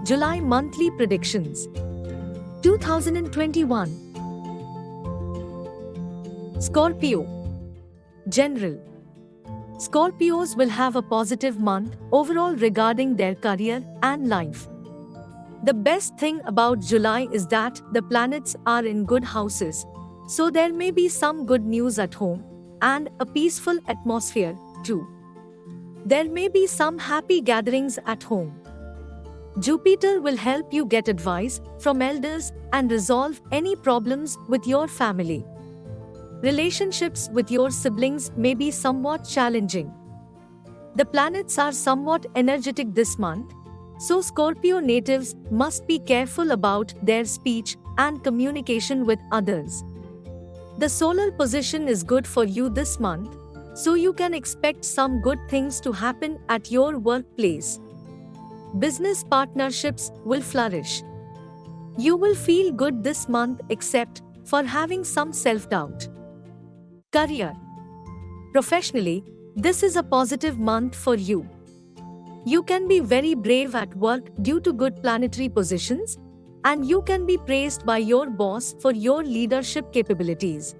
July monthly predictions. 2021. Scorpio. General. Scorpios will have a positive month overall regarding their career and life. The best thing about July is that the planets are in good houses, so there may be some good news at home and a peaceful atmosphere too. There may be some happy gatherings at home. Jupiter will help you get advice from elders and resolve any problems with your family. Relationships with your siblings may be somewhat challenging. The planets are somewhat energetic this month, so Scorpio natives must be careful about their speech and communication with others. The solar position is good for you this month, so you can expect some good things to happen at your workplace. Business partnerships will flourish. You will feel good this month except for having some self-doubt. Career. Professionally, this is a positive month for you. You can be very brave at work due to good planetary positions, and you can be praised by your boss for your leadership capabilities.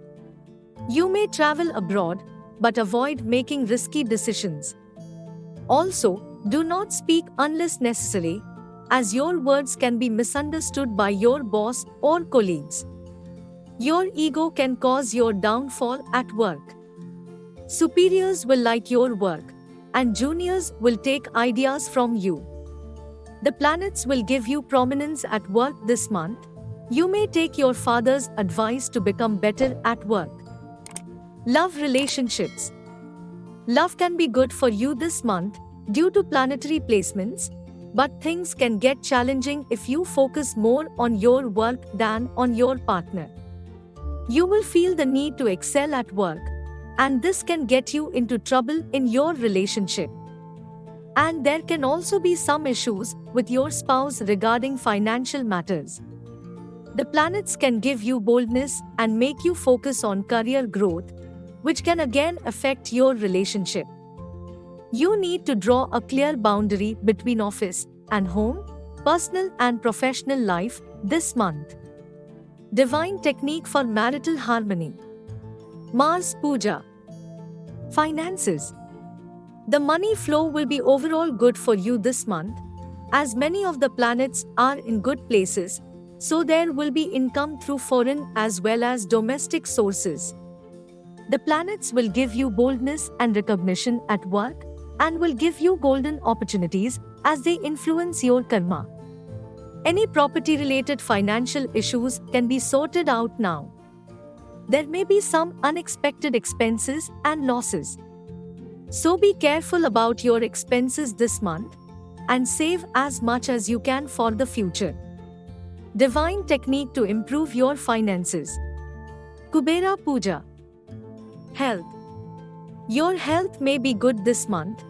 You may travel abroad, but avoid making risky decisions. Also, do not speak unless necessary, as your words can be misunderstood by your boss or colleagues. Your ego can cause your downfall at work. Superiors will like your work, and juniors will take ideas from you. The planets will give you prominence at work this month. You may take your father's advice to become better at work. Love relationships. Love can be good for you this month due to planetary placements, but things can get challenging if you focus more on your work than on your partner. You will feel the need to excel at work, and this can get you into trouble in your relationship. And there can also be some issues with your spouse regarding financial matters. The planets can give you boldness and make you focus on career growth, which can again affect your relationship. You need to draw a clear boundary between office and home, personal and professional life this month. Divine technique for marital harmony. Mars Puja. Finances. The money flow will be overall good for you this month, as many of the planets are in good places, so there will be income through foreign as well as domestic sources. The planets will give you boldness and recognition at work and will give you golden opportunities as they influence your karma. Any property-related financial issues can be sorted out now. There may be some unexpected expenses and losses. So be careful about your expenses this month and save as much as you can for the future. Divine technique to improve your finances. Kubera Puja. Health. Your health may be good this month,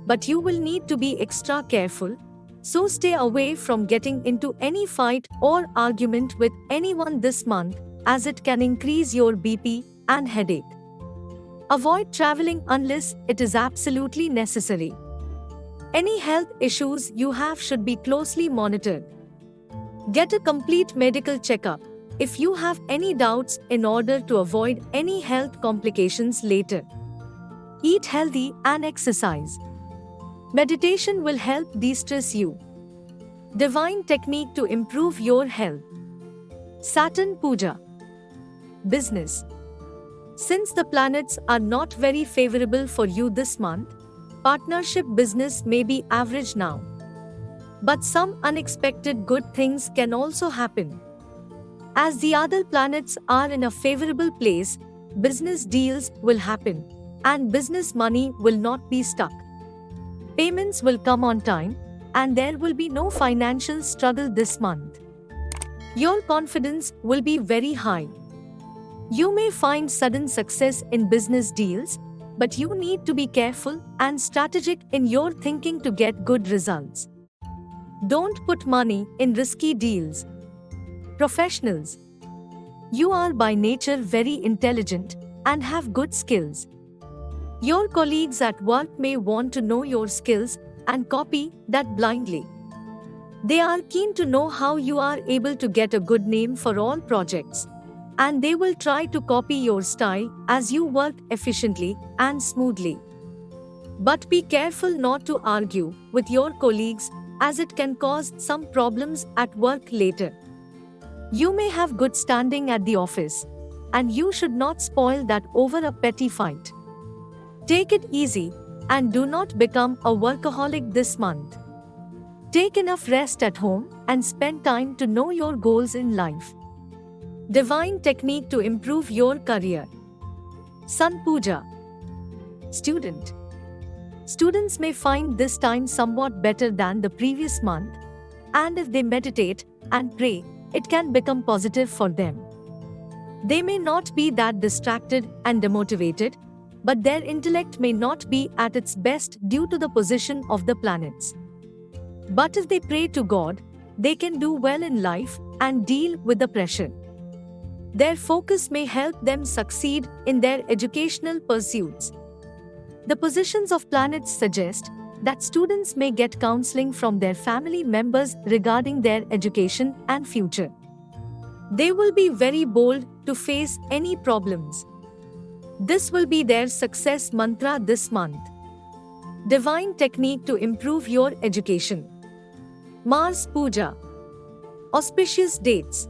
but you will need to be extra careful, so stay away from getting into any fight or argument with anyone this month, as it can increase your BP and headache. Avoid traveling unless it is absolutely necessary. Any health issues you have should be closely monitored. Get a complete medical checkup if you have any doubts in order to avoid any health complications later. Eat healthy and exercise. Meditation will help de-stress you. Divine technique to improve your health. Saturn Puja. Business. Since the planets are not very favorable for you this month, partnership business may be average now. But some unexpected good things can also happen. As the other planets are in a favorable place, business deals will happen, and business money will not be stuck. Payments will come on time, and there will be no financial struggle this month. Your confidence will be very high. You may find sudden success in business deals, but you need to be careful and strategic in your thinking to get good results. Don't put money in risky deals. Professionals. You are by nature very intelligent and have good skills. Your colleagues at work may want to know your skills and copy that blindly. They are keen to know how you are able to get a good name for all projects, and they will try to copy your style as you work efficiently and smoothly. But be careful not to argue with your colleagues, as it can cause some problems at work later. You may have good standing at the office, and you should not spoil that over a petty fight. Take it easy and do not become a workaholic this month. Take enough rest at home and spend time to know your goals in life. Divine technique to improve your career. Sun Puja. Student. Students may find this time somewhat better than the previous month, and if they meditate and pray, it can become positive for them. They may not be that distracted and demotivated, but their intellect may not be at its best due to the position of the planets. But if they pray to God, they can do well in life and deal with the pressure. Their focus may help them succeed in their educational pursuits. The positions of planets suggest that students may get counseling from their family members regarding their education and future. They will be very bold to face any problems. This will be their success mantra this month. Divine technique to improve your education. Mars Puja. Auspicious dates: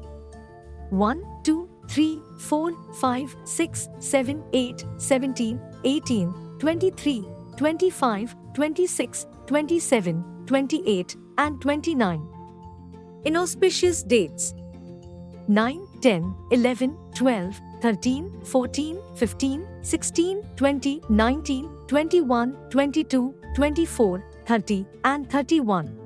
1, 2, 3, 4, 5, 6, 7, 8, 17, 18, 23, 25, 26, 27, 28, and 29. Inauspicious dates: 9, 10, 11, 12, 13, 14, 15, 16, 20, 19, 21, 22, 24, 30, and 31.